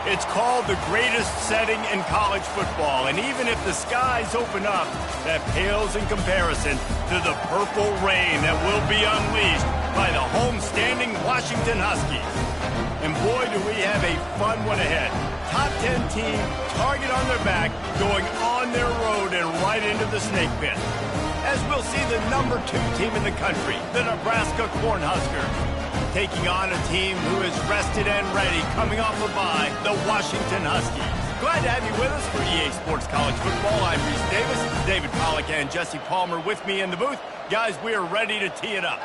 It's called the greatest setting in college football, and even if the skies open up, that pales in comparison to the purple rain that will be unleashed by the homestanding Washington Huskies. And boy, do we have a fun one ahead. Top 10 team, target on their back, going on their road and right into the snake pit. As we'll see the number 2 team in the country, the Nebraska Cornhuskers, taking on a team who is rested and ready, coming off a bye, the Washington Huskies. Glad to have you with us for EA Sports College Football. I'm Reese Davis, David Pollack and Jesse Palmer with me in the booth. Guys, we are ready to tee it up.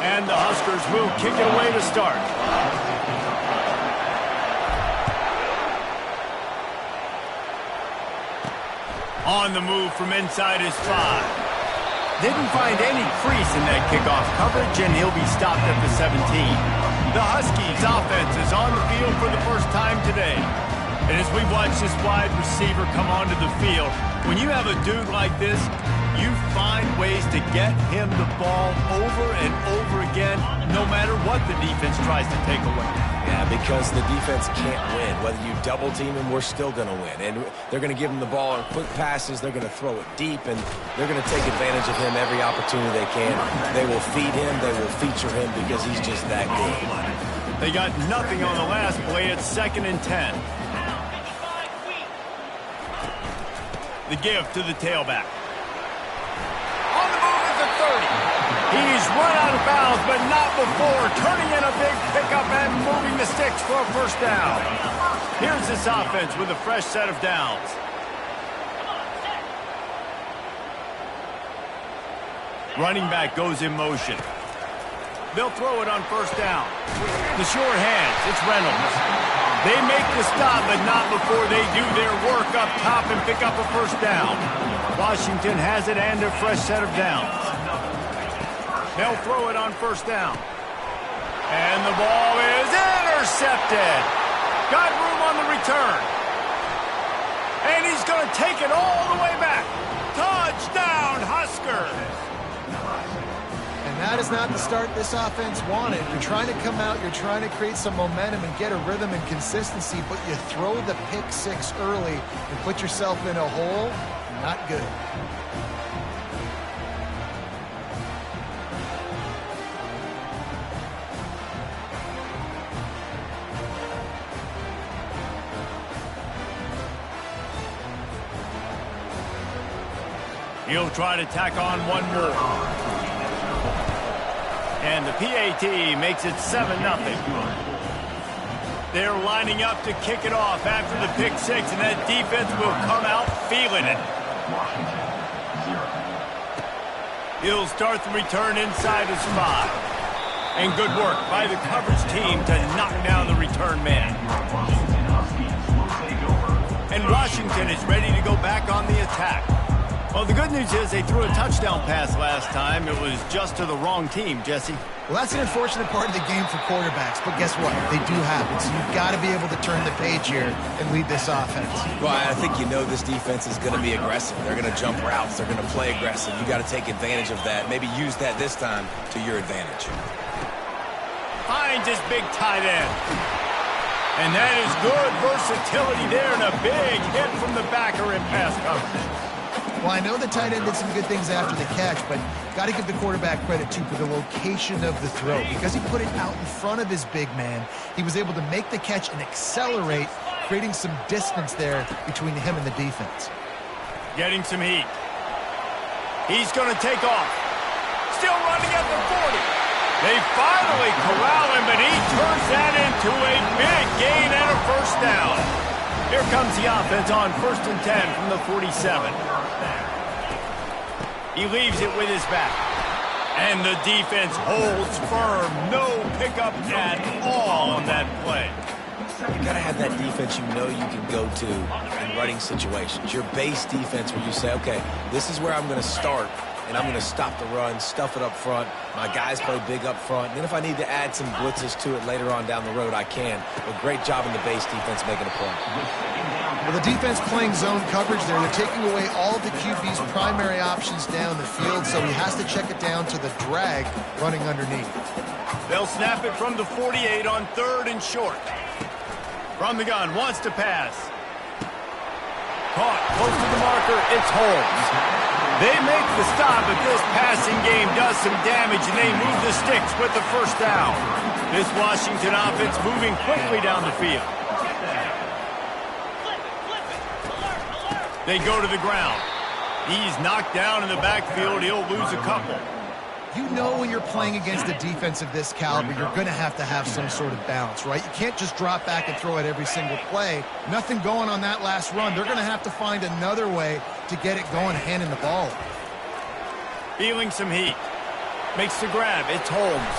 And the Huskers will kick it away to start. On the move from inside his 5. Didn't find any crease in that kickoff coverage, and he'll be stopped at the 17. The Huskies offense is on the field for the first time today. And as we watch this wide receiver come onto the field, when you have a dude like this, you find ways to get him the ball over and over again, no matter what the defense tries to take away. Yeah, because the defense can't win. Whether you double team him, we're still going to win. And they're going to give him the ball on quick passes. They're going to throw it deep, and they're going to take advantage of him every opportunity they can. They will feed him. They will feature him because he's just that good. They got nothing on the last play. It's 2nd and 10. The give to the tailback. On the move at the 30. He's run out of bounds, but not before turning in a big pickup and moving the sticks for a first down. Here's this offense with a fresh set of downs. Running back goes in motion. They'll throw it on first down. The sure hands, it's Reynolds. They make the stop, but not before they do their work up top and pick up a first down. Washington has it and a fresh set of downs. They'll throw it on first down. And the ball is intercepted. Got room on the return. And he's going to take it all the way back. Touchdown, Huskers. And that is not the start this offense wanted. You're trying to come out, you're trying to create some momentum and get a rhythm and consistency, but you throw the pick 6 early and put yourself in a hole. Not good. He'll try to tack on one more. And the PAT makes it 7-0. They're lining up to kick it off after the pick 6, and that defense will come out feeling it. He'll start the return inside his 5. And good work by the coverage team to knock down the return man. And Washington is ready to go back on the attack. Well, the good news is they threw a touchdown pass last time. It was just to the wrong team, Jesse. Well, that's an unfortunate part of the game for quarterbacks, but guess what? They do have it, so you've got to be able to turn the page here and lead this offense. Well, I think you know this defense is going to be aggressive. They're going to jump routes. They're going to play aggressive. You got to take advantage of that. Maybe use that this time to your advantage. Finds his big tight end. And that is good versatility there and a big hit from the backer in pass coverage. Well, I know the tight end did some good things after the catch, but got to give the quarterback credit, too, for the location of the throw. Because he put it out in front of his big man, he was able to make the catch and accelerate, creating some distance there between him and the defense. Getting some heat. He's going to take off. Still running at the 40. They finally corral him, but he turns that into a big gain and a first down. Here comes the offense on 1st and 10 from the 47. He leaves it with his back. And the defense holds firm. No pickup at all on that play. You got to have that defense you know you can go to in running situations. Your base defense where you say, okay, this is where I'm going to start, and I'm going to stop the run, stuff it up front. My guys play big up front. And then if I need to add some blitzes to it later on down the road, I can. But great job in the base defense making a play. Well, the defense playing zone coverage there. They're taking away all of the QB's primary options down the field, so he has to check it down to the drag running underneath. They'll snap it from the 48 on 3rd and short. From the gun, wants to pass. Caught, close to the marker, it's Holmes. They make the stop, but this passing game does some damage, and they move the sticks with the first down. This Washington offense moving quickly down the field. They go to the ground. He's knocked down in the backfield. He'll lose a couple. You know when you're playing against a defense of this caliber, you're going to have some sort of balance, right? You can't just drop back and throw it every single play. Nothing going on that last run. They're going to have to find another way to get it going, handing the ball. Feeling some heat. Makes the grab. It's Holmes.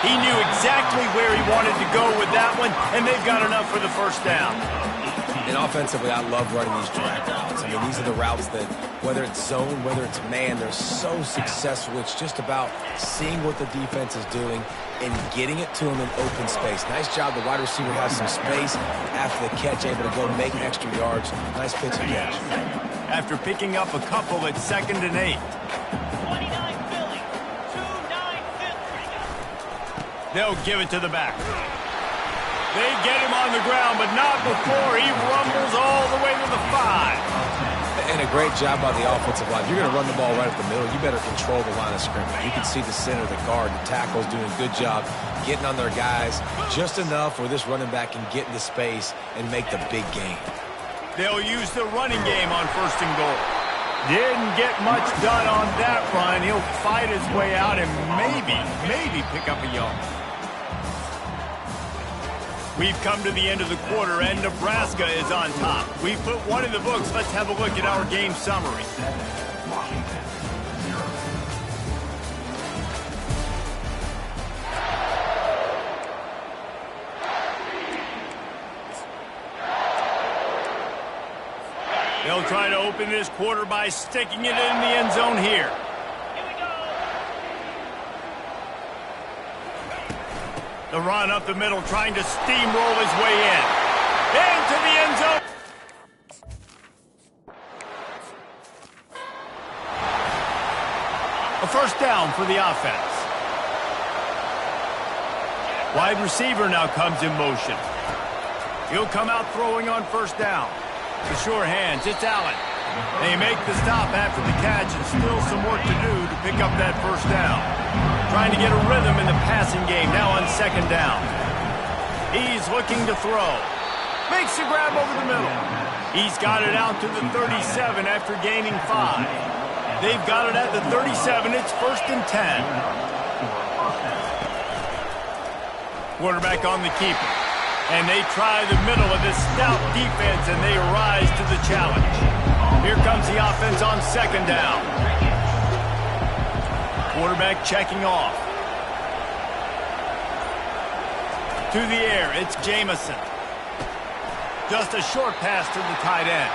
He knew exactly where he wanted to go with that one, and they've got enough for the first down. And offensively, I love running these drag routes. I mean, these are the routes that, whether it's zone, whether it's man, they're so successful. It's just about seeing what the defense is doing and getting it to them in open space. Nice job. The wide receiver has some space after the catch, able to go make extra yards. Nice pitch and catch. After picking up a couple at 2nd and 8. 29 Philly, 2-9 Philly. They'll give it to the back. They get him on the ground, but not before he rumbles all the way to the 5. And a great job by the offensive line. You're going to run the ball right up the middle. You better control the line of scrimmage. You can see the center, the guard, the tackles doing a good job getting on their guys just enough where this running back can get into space and make the big game. They'll use the running game on 1st and goal. Didn't get much done on that run. He'll fight his way out and maybe pick up a yard. We've come to the end of the quarter, and Nebraska is on top. We've put one in the books. Let's have a look at our game summary. They'll try to open this quarter by sticking it in the end zone here. The run up the middle, trying to steamroll his way in. Into the end zone. A first down for the offense. Wide receiver now comes in motion. He'll come out throwing on 1st down. The sure hands, it's Allen. They make the stop after the catch, and still some work to do to pick up that first down. Trying to get a rhythm in the passing game now on 2nd down. He's looking to throw. Makes the grab over the middle. He's got it out to the 37 after gaining 5. They've got it at the 37. It's 1st and 10. Quarterback on the keeper. And they try the middle of this stout defense, and they rise to the challenge. Here comes the offense on 2nd down. Quarterback checking off. To the air, it's Jamison. Just a short pass to the tight end.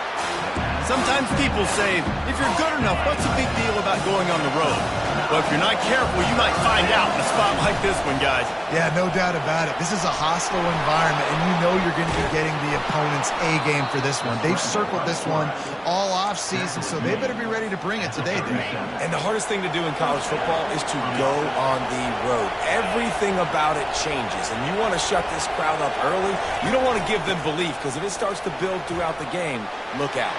Sometimes people say, if you're good enough, what's the big deal about going on the road? Well, if you're not careful, you might find out in a spot like this one, guys. Yeah, no doubt about it. This is a hostile environment, and you know you're going to be getting the opponent's A game for this one. They've circled this one all offseason, so they better be ready to bring it today, dude. And the hardest thing to do in college football is to go on the road. Everything about it changes, and you want to shut this crowd up early. You don't want to give them belief, because if it starts to build throughout the game, look out.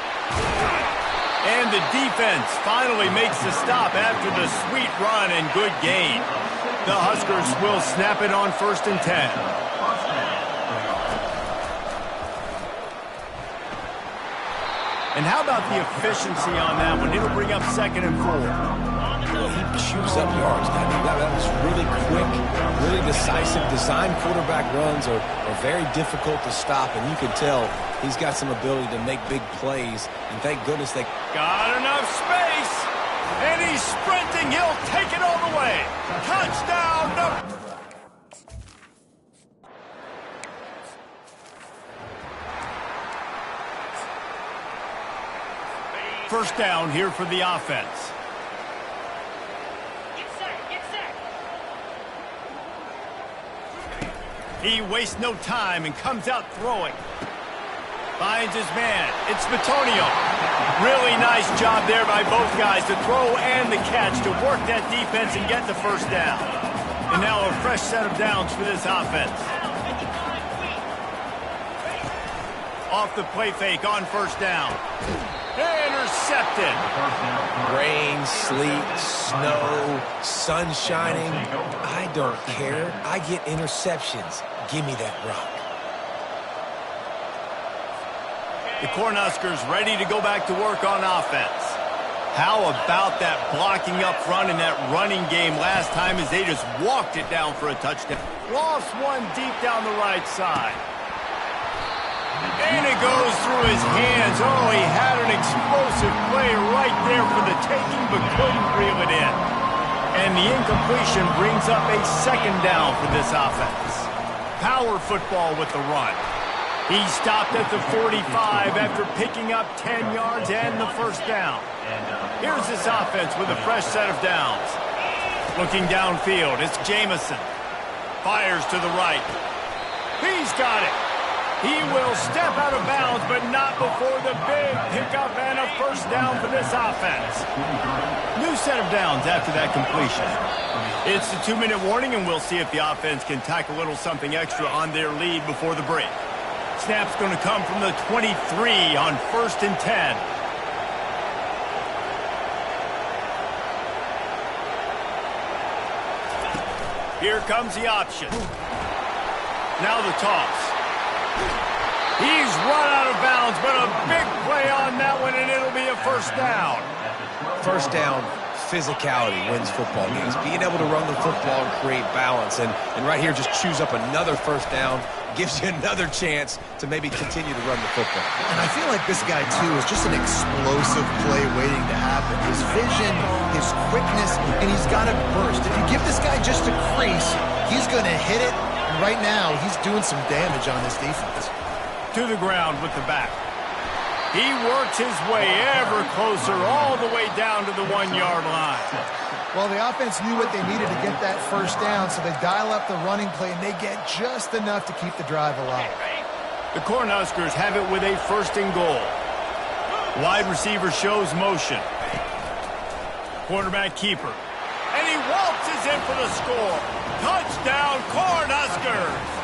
And the defense finally makes the stop after the sweet run and good gain. The Huskers will snap it on 1st and 10. And how about the efficiency on that one? It'll bring up 2nd and 4. Well, he chews up yards. That was really quick, really decisive. Design quarterback runs are very difficult to stop, and you can tell he's got some ability to make big plays. And thank goodness they got enough space, and he's sprinting. He'll take it all the way. Touchdown! First down here for the offense. Get set, get set. He wastes no time and comes out throwing. Finds his man. It's Bitonio. Really nice job there by both guys to throw and the catch to work that defense and get the first down. And now a fresh set of downs for this offense. Off the play fake on first down. Intercepted. Rain, sleet, snow, sun shining. I don't care. I get interceptions. Give me that rock. The Cornhuskers ready to go back to work on offense. How about that blocking up front in that running game last time as they just walked it down for a touchdown. Lost one deep down the right side. And it goes through his hands. Oh, he had an explosive play right there for the taking, but couldn't reel it in. And the incompletion brings up a second down for this offense. Power football with the run. He stopped at the 45 after picking up 10 yards and the first down. Here's this offense with a fresh set of downs. Looking downfield, it's Jamison. Fires to the right. He's got it. He will step out of bounds, but not before the big pickup and a first down for this offense. New set of downs after that completion. It's the 2-minute warning, and we'll see if the offense can tack a little something extra on their lead before the break. Snap's going to come from the 23 on 1st and 10. Here comes the option. Now the toss. He's run out of bounds, but a big play on that one, and it'll be a first down. First down, physicality wins football games. Being able to run the football and create balance. And right here, just choose up another first down. Gives you another chance to maybe continue to run the football. And I feel like this guy, too, is just an explosive play waiting to happen. His vision, his quickness, and he's got a burst. If you give this guy just a crease, he's going to hit it. And right now, he's doing some damage on this defense. To the ground with the back. He works his way ever closer all the way down to the 1-yard line. Well, the offense knew what they needed to get that first down, so they dial up the running play, and they get just enough to keep the drive alive. The Cornhuskers have it with a 1st and goal. Wide receiver shows motion. Quarterback keeper. And he waltzes in for the score. Touchdown, Cornhuskers!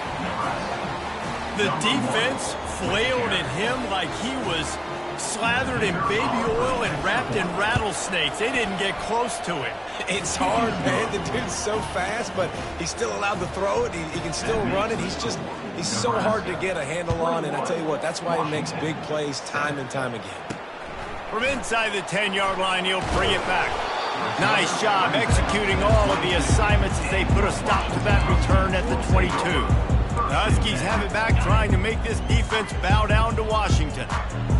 The defense flailed at him like he was slathered in baby oil and wrapped in rattlesnakes. They didn't get close to him. It's hard, man. The dude's so fast, but he's still allowed to throw it. He can still run it. He's so hard to get a handle on, and I tell you what, that's why he makes big plays time and time again. From inside the 10-yard line, he'll bring it back. Nice job executing all of the assignments as they put a stop to that return at the 22. The Huskies have it back, trying to make this defense bow down to Washington.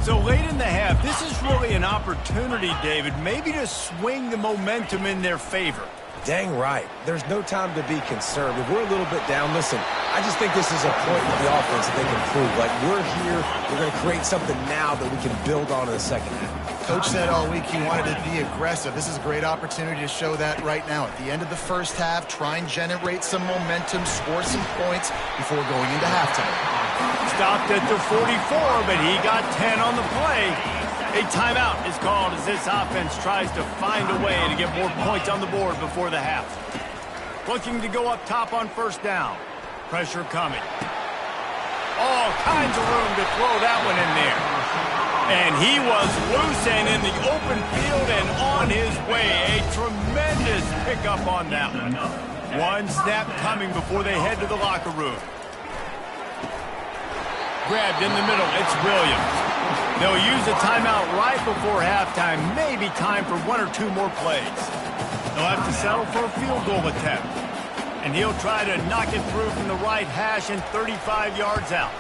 So late in the half, this is really an opportunity, David, maybe to swing the momentum in their favor. Dang right. There's no time to be concerned. If we're a little bit down, listen, I just think this is a point for the offense that they can prove. Like, we're here, we're going to create something now that we can build on in the second half. Coach said all week he wanted to be aggressive. This is a great opportunity to show that right now. At the end of the first half, try and generate some momentum, score some points before going into halftime. Stopped at the 44, but he got 10 on the play. A timeout is called as this offense tries to find a way to get more points on the board before the half. Looking to go up top on first down. Pressure coming. All kinds of room to throw that one in there. And he was loose and in the open field and on his way. A tremendous pickup on that one. One snap coming before they head to the locker room. Grabbed in the middle, it's Williams. They'll use a timeout right before halftime. Maybe time for 1 or 2 more plays. They'll have to settle for a field goal attempt. And he'll try to knock it through from the right hash and 35 yards out.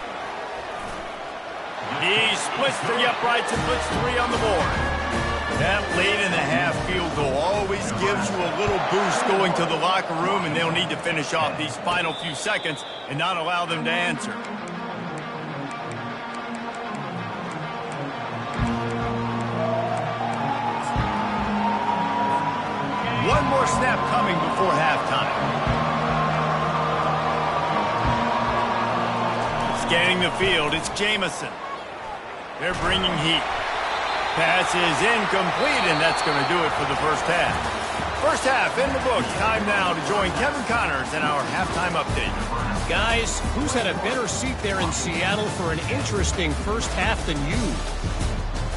He splits the uprights and puts 3 on the board. That late in the half field goal always gives you a little boost going to the locker room, and they'll need to finish off these final few seconds and not allow them to answer. First snap coming before halftime. Scanning the field, it's Jamison. They're bringing heat. Pass is incomplete, and that's going to do it for the first half. First half in the books. Time now to join Kevin Connors in our halftime update. Guys, who's had a better seat there in Seattle for an interesting first half than you?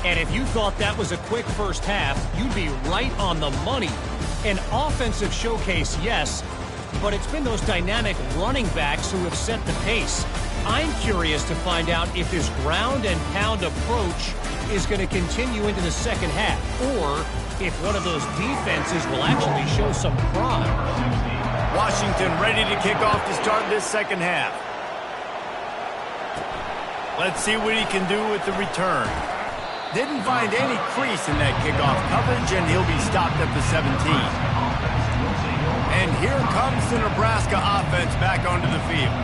And if you thought that was a quick first half, you'd be right on the money. An offensive showcase, yes, but it's been those dynamic running backs who have set the pace. I'm curious to find out if this ground and pound approach is going to continue into the second half, or if one of those defenses will actually show some pride. Washington ready to kick off to start this second half. Let's see what he can do with the return. Didn't find any crease in that kickoff coverage, and he'll be stopped at the 17. And here comes the Nebraska offense back onto the field.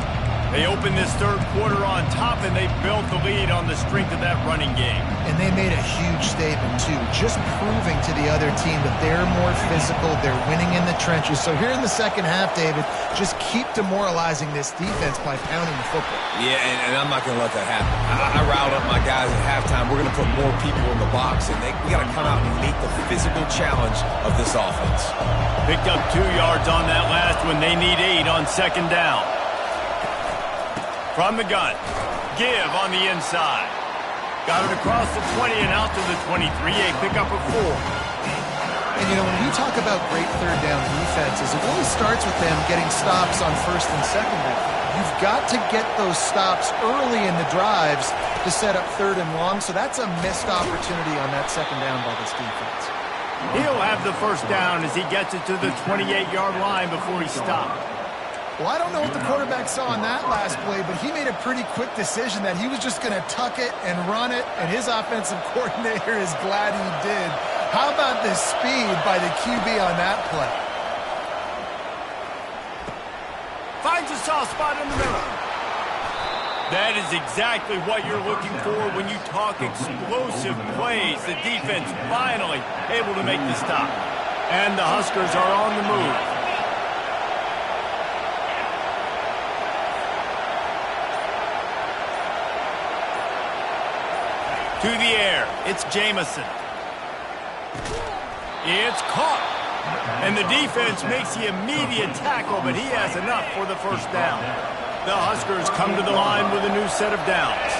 They opened this third quarter on top, and they built the lead on the strength of that running game. And they made a huge statement, too, just proving to the other team that they're more physical, they're winning in the trenches. So here in the second half, David, just keep demoralizing this defense by pounding the football. Yeah, and I'm not going to let that happen. I riled up my guys at halftime. We're going to put more people in the box, and we got to come out and meet the physical challenge of this offense. Picked up 2 yards on that last one. They need 8 on second down. From the gun, give on the inside. Got it across the 20 and out to the 23, a pickup of 4. And, you know, when you talk about great third down defenses, it really starts with them getting stops on first and second down. You've got to get those stops early in the drives to set up third and long, so that's a missed opportunity on that second down by this defense. He'll have the first down as he gets it to the 28-yard line before he stopped. Well, I don't know what the quarterback saw on that last play, but he made a pretty quick decision that he was just going to tuck it and run it, and his offensive coordinator is glad he did. How about the speed by the QB on that play? Finds a soft spot in the middle. That is exactly what you're looking for when you talk explosive plays. The defense finally able to make the stop. And the Huskers are on the move. To the air, it's Jamison. It's caught. And the defense makes the immediate tackle, but he has enough for the first down. The Huskers come to the line with a new set of downs.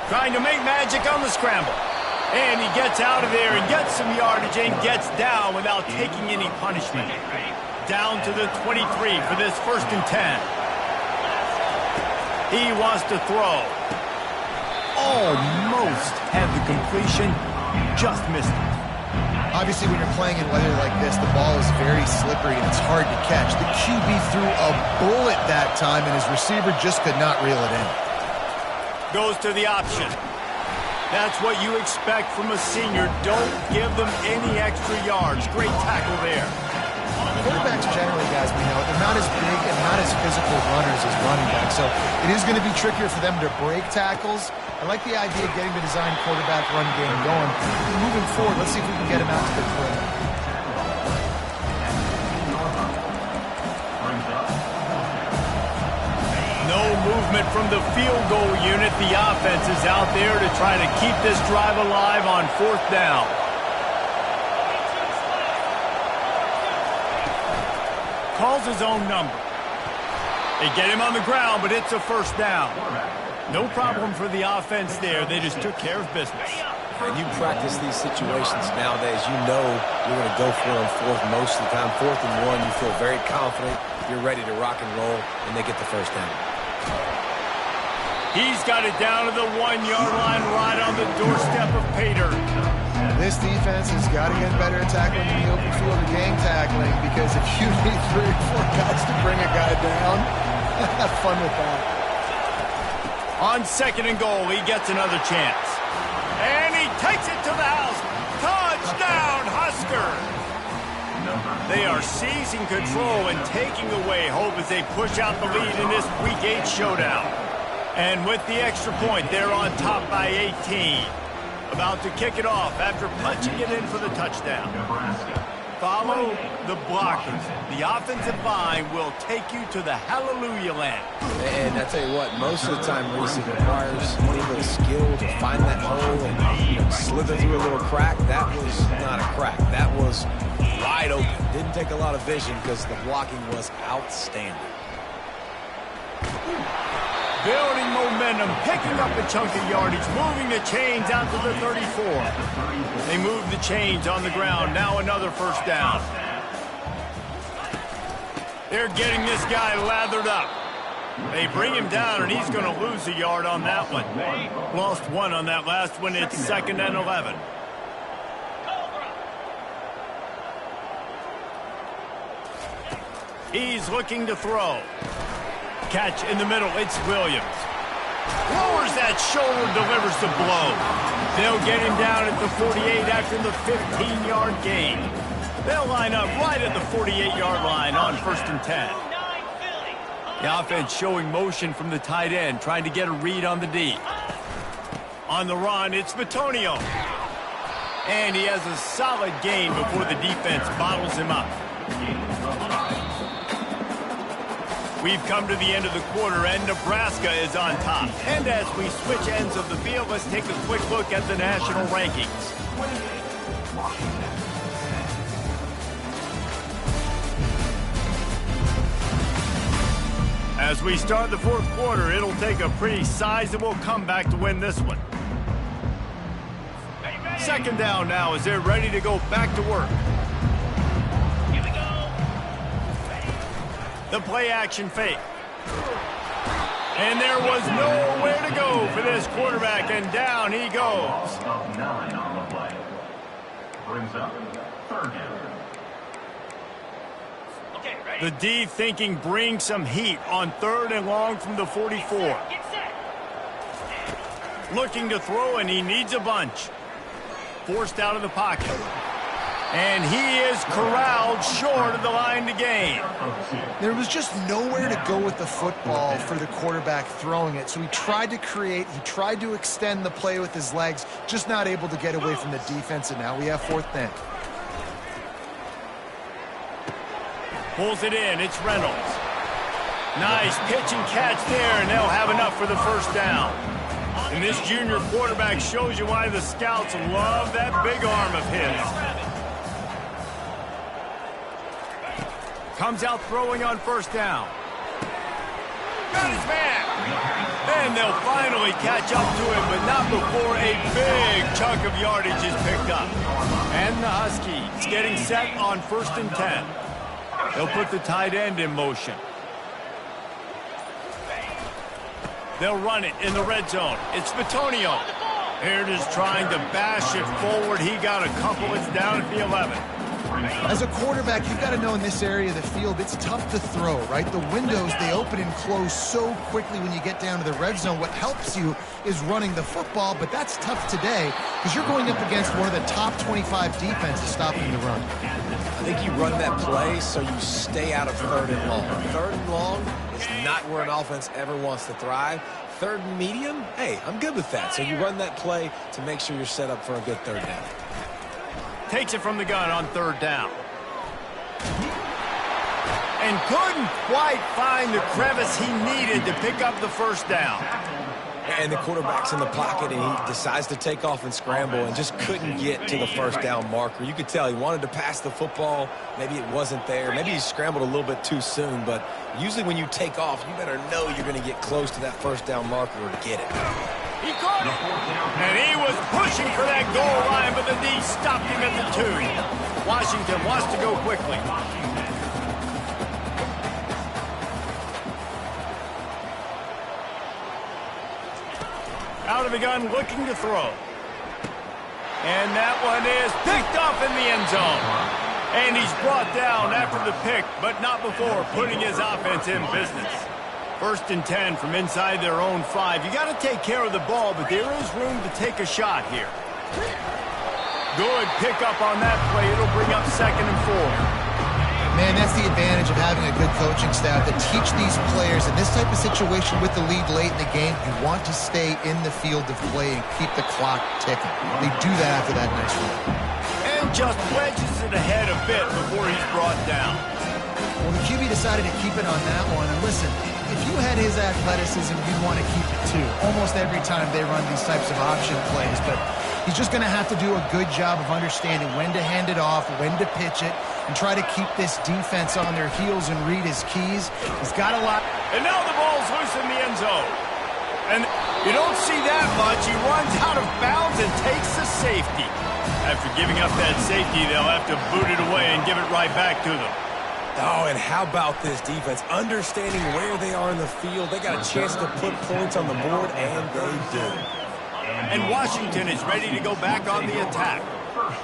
Trying to make magic on the scramble. And he gets out of there and gets some yardage and gets down without taking any punishment. Down to the 23 for this first and 10. He wants to throw. Almost had the completion, just missed it. Obviously, when you're playing in weather like this, the ball is very slippery and it's hard to catch. The QB threw a bullet that time, and his receiver just could not reel it in. Goes to the option. That's what you expect from a senior. Don't give them any extra yards. Great tackle there. Quarterbacks generally, guys, we know, they're not as big and not as physical runners as running backs, so it is going to be trickier for them to break tackles. I like the idea of getting the design quarterback run game going. Moving forward, let's see if we can get him out to the perimeter. No movement from the field goal unit. The offense is out there to try to keep this drive alive on fourth down. Calls his own number. They get him on the ground, but it's a first down. No problem for the offense there. They just took care of business. When you practice these situations nowadays, you know you're going to go for it on fourth most of the time. 4th and 1, you feel very confident. You're ready to rock and roll, and they get the first down. He's got it down to the 1-yard line right on the doorstep of Pater. This defense has got to get better at tackling in the open field or gang tackling, because if you need 3 or 4 guys to bring a guy down, have fun with that. On second and goal, he gets another chance. And he takes it to the house. Touchdown, Huskers! They are seizing control and taking away hope as they push out the lead in this Week 8 showdown. And with the extra point, they're on top by 18. About to kick it off after punching it in for the touchdown. Follow the blockers. The offensive line will take you to the hallelujah land. And I tell you what, most of the time, Reese, it requires a little bit of skill to find that hole and slither through a little crack. That was not a crack. That was wide open. Didn't take a lot of vision because the blocking was outstanding. Building momentum, picking up a chunk of yardage, moving the chains out to the 34. They move the chains on the ground. Now another first down. They're getting this guy lathered up. They bring him down, and he's going to lose a yard on that one. Lost one on that last one. It's 2nd and 11. He's looking to throw. Catch in the middle. It's Williams. Lowers that shoulder, delivers the blow. They'll get him down at the 48 after the 15-yard gain. They'll line up right at the 48-yard line on 1st and 10. The offense showing motion from the tight end, trying to get a read on the D. On the run, it's Bitonio. And he has a solid gain before the defense bottles him up. We've come to the end of the quarter, and Nebraska is on top. And as we switch ends of the field, let's take a quick look at the national rankings. As we start the 4th quarter, it'll take a pretty sizable comeback to win this one. 2nd down now as they're ready to go back to work. The play-action fake. And there was nowhere to go for this quarterback, and down he goes. 9 on the play. Brings up 3rd down. The D thinking bring some heat on 3rd and long from the 44. Looking to throw, and he needs a bunch. Forced out of the pocket. And he is corralled short of the line to gain. There was just nowhere to go with the football for the quarterback throwing it. So he tried to create, he tried to extend the play with his legs, just not able to get away from the defense, and now we have 4th down. Pulls it in, it's Reynolds. Nice pitch and catch there, and they'll have enough for the first down. And this junior quarterback shows you why the scouts love that big arm of his. Comes out throwing on 1st down. Got his man. And they'll finally catch up to him, but not before a big chunk of yardage is picked up. And the Huskies getting set on 1st and 10. They'll put the tight end in motion. They'll run it in the red zone. It's Bitonio. Here it is trying to bash it forward. He got a couple. It's down at the 11. As a quarterback, you've got to know in this area of the field, it's tough to throw, right? The windows, they open and close so quickly when you get down to the red zone. What helps you is running the football, but that's tough today because you're going up against one of the top 25 defenses stopping the run. I think you run that play so you stay out of 3rd and long. 3rd and long is not where an offense ever wants to thrive. 3rd and medium, hey, I'm good with that. So you run that play to make sure you're set up for a good 3rd down. Takes it from the gun on 3rd down. And couldn't quite find the crevice he needed to pick up the first down. And the quarterback's in the pocket, and he decides to take off and scramble and just couldn't get to the 1st down marker. You could tell he wanted to pass the football. Maybe it wasn't there. Maybe he scrambled a little bit too soon. But usually when you take off, you better know you're going to get close to that 1st down marker or get it. He caught it. And he was pushing for that goal line, but the D stopped him at the 2. Washington wants to go quickly. Out of the gun, looking to throw. And that one is picked off in the end zone. And he's brought down after the pick, but not before putting his offense in business. 1st and 10 from inside their own 5. You got to take care of the ball, but there is room to take a shot here. Good pickup on that play. It'll bring up 2nd and 4. Man, that's the advantage of having a good coaching staff that teach these players in this type of situation with the lead late in the game, you want to stay in the field of play and keep the clock ticking. They do that after that nice run. And just wedges it ahead a bit before he's brought down. Well, the QB decided to keep it on that one. And listen, if you had his athleticism, you'd want to keep it too. Almost every time they run these types of option plays. But he's just going to have to do a good job of understanding when to hand it off, when to pitch it, and try to keep this defense on their heels and read his keys. He's got a lot. And now the ball's loose in the end zone. And you don't see that much. He runs out of bounds and takes the safety. After giving up that safety, they'll have to boot it away and give it right back to them. Oh, and how about this defense? Understanding where they are in the field. They got a chance to put points on the board, and they do. And Washington is ready to go back on the attack.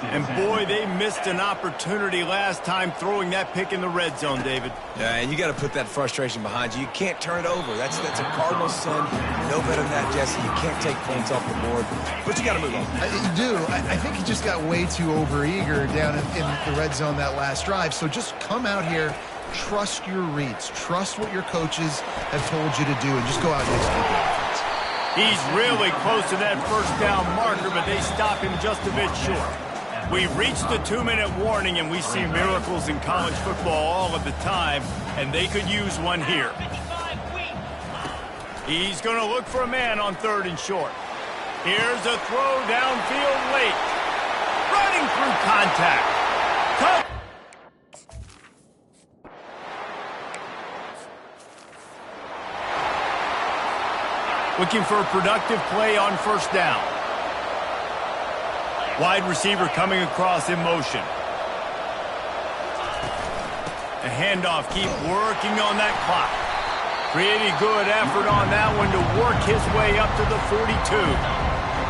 And boy, they missed an opportunity last time throwing that pick in the red zone, David. Yeah, and you got to put that frustration behind you. You can't turn it over. That's a cardinal sin. No better than that, Jesse. You can't take points off the board, but you got to move on. You do. I think he just got way too overeager down in the red zone that last drive. So just come out here, trust your reads, trust what your coaches have told you to do, and just go out and execute the offense. He's really close to that first down marker, but they stop him just a bit short. We've reached the 2-minute warning, and we see miracles in college football all of the time, and they could use one here. He's going to look for a man on 3rd and short. Here's a throw downfield late. Running through contact. Looking for a productive play on 1st down. Wide receiver coming across in motion. The handoff, keep working on that clock. Pretty good effort on that one to work his way up to the 42.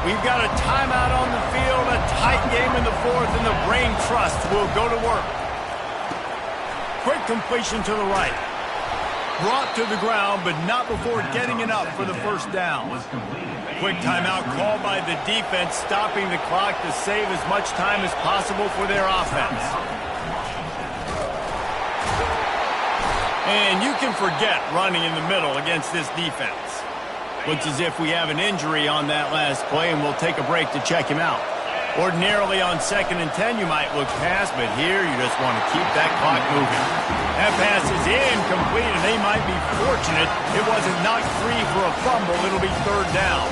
We've got a timeout on the field, a tight game in the 4th, and the brain trust will go to work. Quick completion to the right. Brought to the ground, but not before getting it up for the 1st down. Quick timeout called by the defense, stopping the clock to save as much time as possible for their offense. And you can forget running in the middle against this defense. Looks as if we have an injury on that last play, and we'll take a break to check him out. Ordinarily on 2nd and 10, you might look past, but here you just want to keep that clock moving. That pass is incomplete, and they might be fortunate it wasn't knocked free for a fumble. It'll be 3rd down.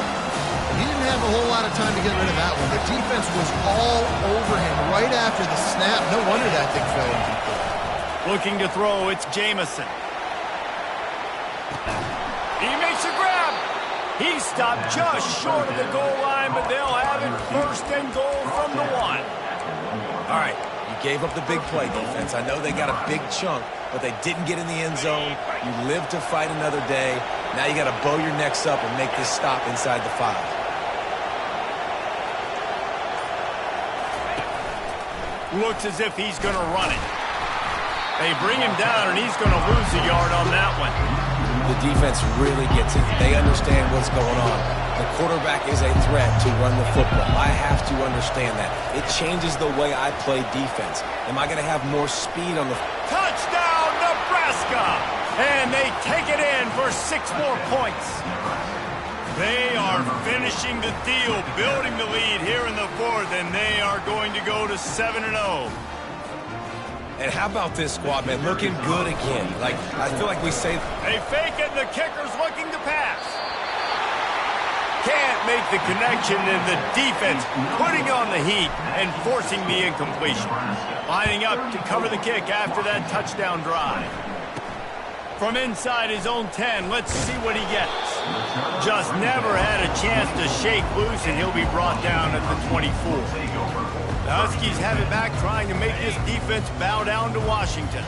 He didn't have a whole lot of time to get rid of that one. The defense was all over him right after the snap. No wonder that thing fell incomplete. Looking to throw, it's Jamison. He makes a grab. He stopped just short of the goal line, but they'll have it 1st and goal from the 1. All right, you gave up the big play, defense. I know they got a big chunk, but they didn't get in the end zone. You live to fight another day. Now you got to bow your necks up and make this stop inside the 5. Looks as if he's going to run it. They bring him down, and he's going to lose a yard on that one. The defense really gets it. They understand what's going on. The quarterback is a threat to run the football. I have to understand that. It changes the way I play defense. Am I going to have more speed on the... Touchdown, Nebraska! And they take it in for 6 more points. They are finishing the deal, building the lead here in the 4th, and they are going to go to 7-0. And how about this squad, man? Looking good again. Like, I feel like we say... They fake it, and the kicker's looking to pass. Can't make the connection, and the defense putting on the heat and forcing the incompletion. Lining up to cover the kick after that touchdown drive. From inside his own 10, let's see what he gets. Just never had a chance to shake loose, and he'll be brought down at the 24. The Huskies have it back, trying to make this defense bow down to Washington.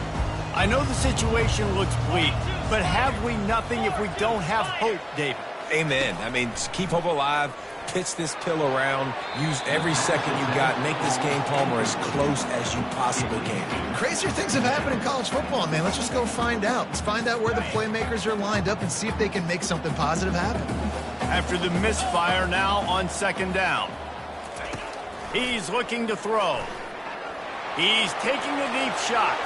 I know the situation looks bleak, but have we nothing if we don't have hope, David? Amen. I mean, just keep hope alive, pitch this pill around, use every second you got, make this game, Palmer, as close as you possibly can. Crazier things have happened in college football, man. Let's just go find out. Let's find out where the playmakers are lined up and see if they can make something positive happen. After the misfire, now on 2nd down. He's looking to throw. He's taking a deep shot.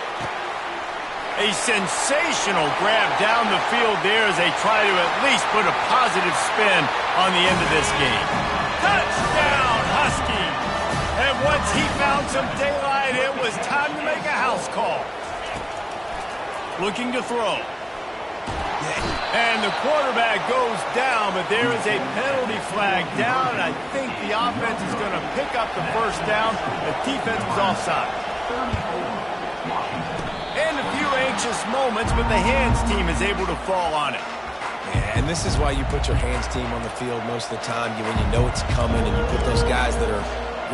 A sensational grab down the field there as they try to at least put a positive spin on the end of this game. Touchdown, Huskies! And once he found some daylight, it was time to make a house call. Looking to throw. And the quarterback goes down, but there is a penalty flag down, and I think the offense is going to pick up the first down. The defense was offside. And a few anxious moments, but the hands team is able to fall on it. Yeah, and this is why you put your hands team on the field most of the time, when you know it's coming, and you put those guys that are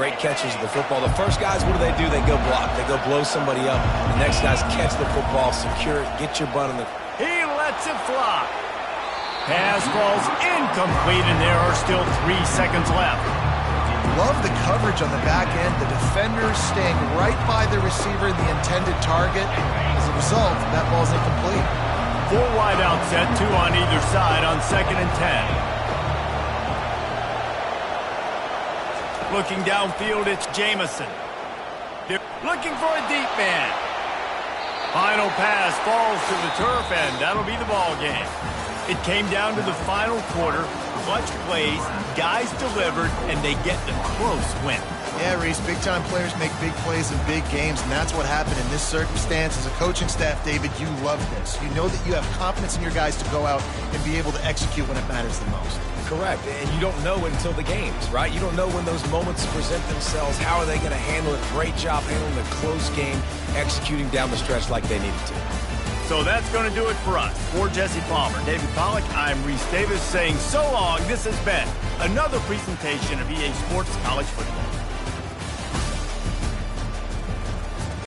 great catchers of the football. The first guys, what do? They go block. They go blow somebody up. The next guys catch the football, secure it, get your butt on the... He lets it fly. Pass falls incomplete, and there are still 3 seconds left. Love the coverage on the back end. The defenders staying right by the receiver, the intended target. As a result, that ball's incomplete. 4 wide out set, 2 on either side on 2nd and 10. Looking downfield, it's Jamison. Looking for a deep man. Final pass falls to the turf, and that'll be the ball game. It came down to the final quarter. Clutch plays, guys delivered, and they get the close win. Yeah, Reese, big-time players make big plays in big games, and that's what happened in this circumstance. As a coaching staff, David, you love this. You know that you have confidence in your guys to go out and be able to execute when it matters the most. Correct, and you don't know until the games, right? You don't know when those moments present themselves. How are they going to handle it? Great job handling a close game, executing down the stretch like they needed to. So that's going to do it for us. For Jesse Palmer, David Pollack, I'm Reese Davis saying so long. This has been another presentation of EA Sports College Football.